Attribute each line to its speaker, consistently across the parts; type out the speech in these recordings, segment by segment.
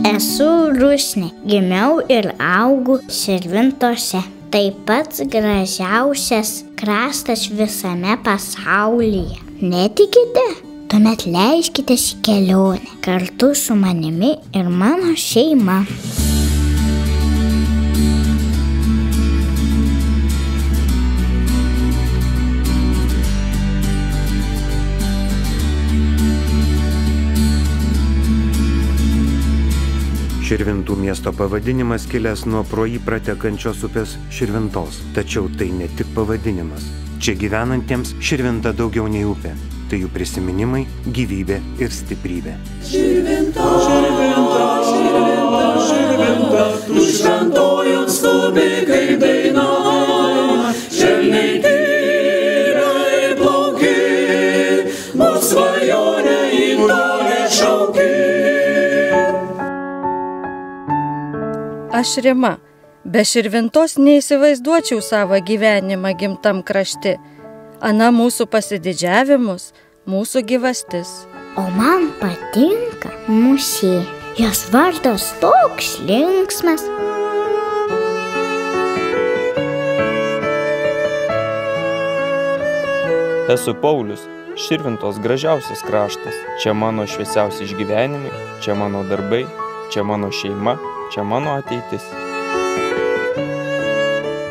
Speaker 1: Esu Rusnė, gimiau ir augau Širvintose. Tai pats gražiausias kraštas visame pasaulyje. Netikite? Tuomet leiskitės į kelionę kartu su manimi ir mano šeima.
Speaker 2: Širvintų miesto pavadinimas kilęs nuo pro jį pratekančios upės Širvintos. Tačiau tai ne tik pavadinimas. Čia gyvenantiems Širvinta daugiau nei upė. Tai jų prisiminimai, gyvybė ir stiprybė.
Speaker 3: Širvinta, Širvinta, Širvinta, Širvinta, tu šventoji skubi kaip daina, švelniai tyrai plauki, mūsų svajonė į tolį šauki.
Speaker 4: Aš Rima, be Širvintos neįsivaizduočiau savo gyvenimą gimtam krašte. Ana mūsų pasididžiavimus, mūsų gyvastis.
Speaker 1: O man patinka Musė. Jos vardas toks linksmas.
Speaker 5: Esu Paulius, Širvintos gražiausias kraštas. Čia mano šviesiausi išgyvenimai, čia mano darbai, čia mano šeima, čia mano ateitis.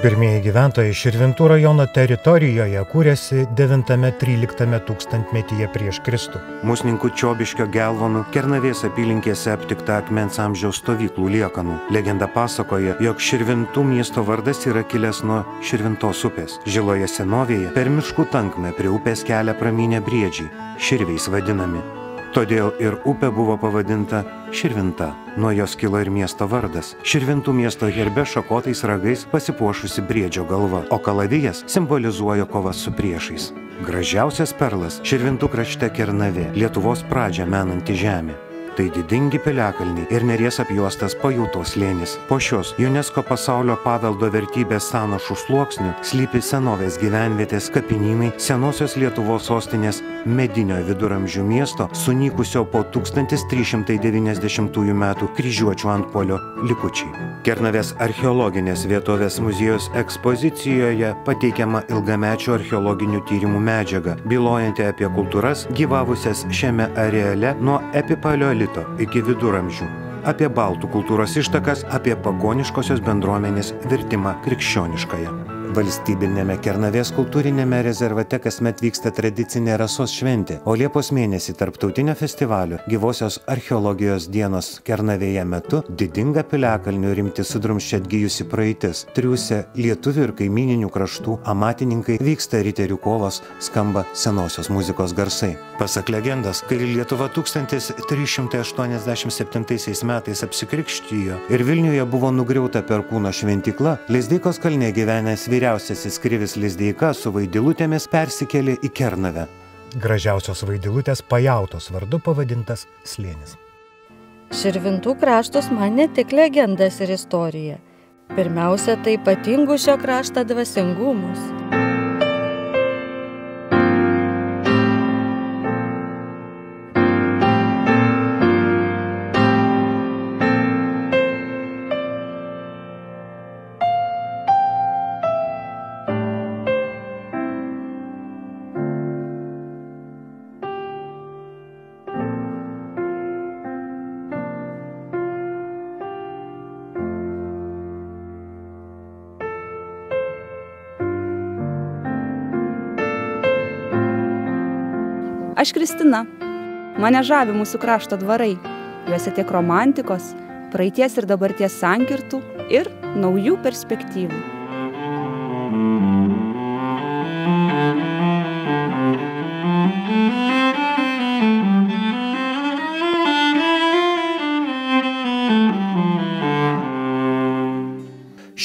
Speaker 6: Pirmieji gyventojai Širvintų rajono teritorijoje kūrėsi 9–13 tūkstantmetyje prieš Kristų.
Speaker 2: Musninkų Čiobiškio Gelvonų Kernavės apylinkėse aptikta akmens amžiaus stovyklų liekanų. Legenda pasakoja, jog Širvintų miesto vardas yra kilęs nuo Širvintos upės. Žiloje senovėje per miškų tankmę prie upės kelią pramynė briedžiai, širviais vadinami. Todėl ir upė buvo pavadinta Širvinta. Nuo jos kilo ir miesto vardas. Širvintų miesto herbe šakotais ragais pasipuošusi briedžio galva, o kalavijas simbolizuoja kovas su priešais. Gražiausias perlas Širvintų krašte Kernavė, Lietuvos pradžią menanti žemė. Tai didingi piliakalniai ir Neries apjuostas Pajūtos slėnis. Po šios UNESCO pasaulio paveldo vertybės sąnašų sluoksnių slypi senovės gyvenvietės, kapinynai, senosios Lietuvos sostinės medinio viduramžių miesto, sunykusio po 1390 metų kryžiuočių antpuolio likučiai. Kernavės archeologinės vietovės muziejaus ekspozicijoje pateikiama ilgamečių archeologinių tyrimų medžiaga, bylojanti apie kultūras gyvavusias šiame areale nuo epipaleolito iki viduramžių, apie baltų kultūros ištakas, apie pagoniškosios bendruomenės virtimą krikščioniškąją. Valstybinėme Kernavės kultūrinėme rezervate kasmet vyksta tradicinė rasos šventė, o Liepos mėnesį tarptautinio festivalio Gyvosios archeologijos dienos Kernavėje metu didinga piliakalnių rimti sudrumsčia atgijusi praeitis. Triūsia lietuvių ir kaimyninių kraštų amatininkai, vyksta riterių kovos, skamba senosios muzikos garsai. Pasak legendos, kai Lietuva 1387 metais apsikrikštijo ir Vilniuje buvo nugriauta Perkūno šventykla, Lizdeikos kalne gyvenęs vyriausiasis Krivis Lizdeika su vaidilutėmis persikėlė į Kernavę.
Speaker 6: Gražiausios vaidilutės Pajautos vardu pavadintas slėnis.
Speaker 4: Širvintų kraštus man ne tik legendas ir istorija. Pirmiausia, tai ypatingų šio krašto dvasingumus.
Speaker 7: Aš Kristina. Mane žavi mūsų krašto dvarai. Juose tiek romantikos, praeities ir dabarties sankirtų ir naujų perspektyvų.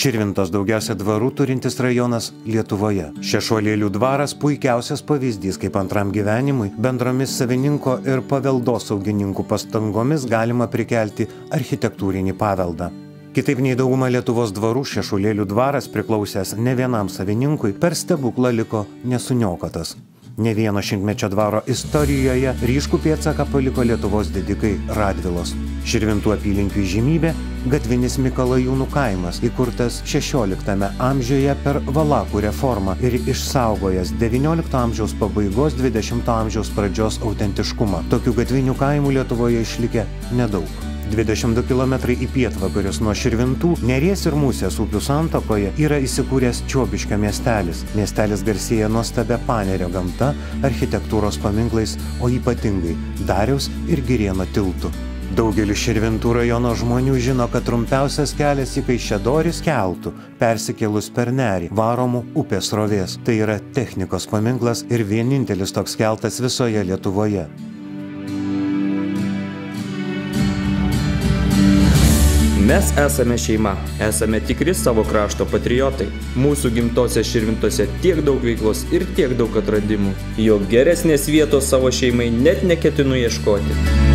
Speaker 2: Širvintos daugiausia dvarų turintis rajonas Lietuvoje. Šešuolėlių dvaras puikiausias pavyzdys, kaip antram gyvenimui bendromis savininko ir paveldosaugininkų pastangomis galima prikelti architektūrinį paveldą. Kitaip nei dauguma Lietuvos dvarų, Šešuolėlių dvaras priklausęs ne vienam savininkui per stebuklą liko nesuniokotas. Ne vieno šimtmečio dvaro istorijoje ryškų pėdsaką paliko Lietuvos didikai Radvilos. Širvintų apylinkių įžymybė – gatvinis Mikalajūnų kaimas, įkurtas 16 amžiuje per Valakų reformą ir išsaugojęs 19 amžiaus pabaigos 20 amžiaus pradžios autentiškumą. Tokių gatvinių kaimų Lietuvoje išlikę nedaug. 22 km į pietvakarius nuo Širvintų, Neries ir Musės upių santakoje yra įsikūręs Čiobiškio miestelis. Miestelis garsėja nuostabia Panerio gamta, architektūros paminklais, o ypatingai Dariaus ir Girėno tiltu. Daugelis Širvintų rajono žmonių žino, kad trumpiausias kelias į Kaišiadorį keltu, persikėlus per Nerį, varomų upės srovės. Tai yra technikos paminklas ir vienintelis toks keltas visoje Lietuvoje.
Speaker 5: Mes esame šeima, esame tikri savo krašto patriotai. Mūsų gimtose Širvintose tiek daug veiklos ir tiek daug atradimų, jog geresnės vietos savo šeimai net neketinu ieškoti.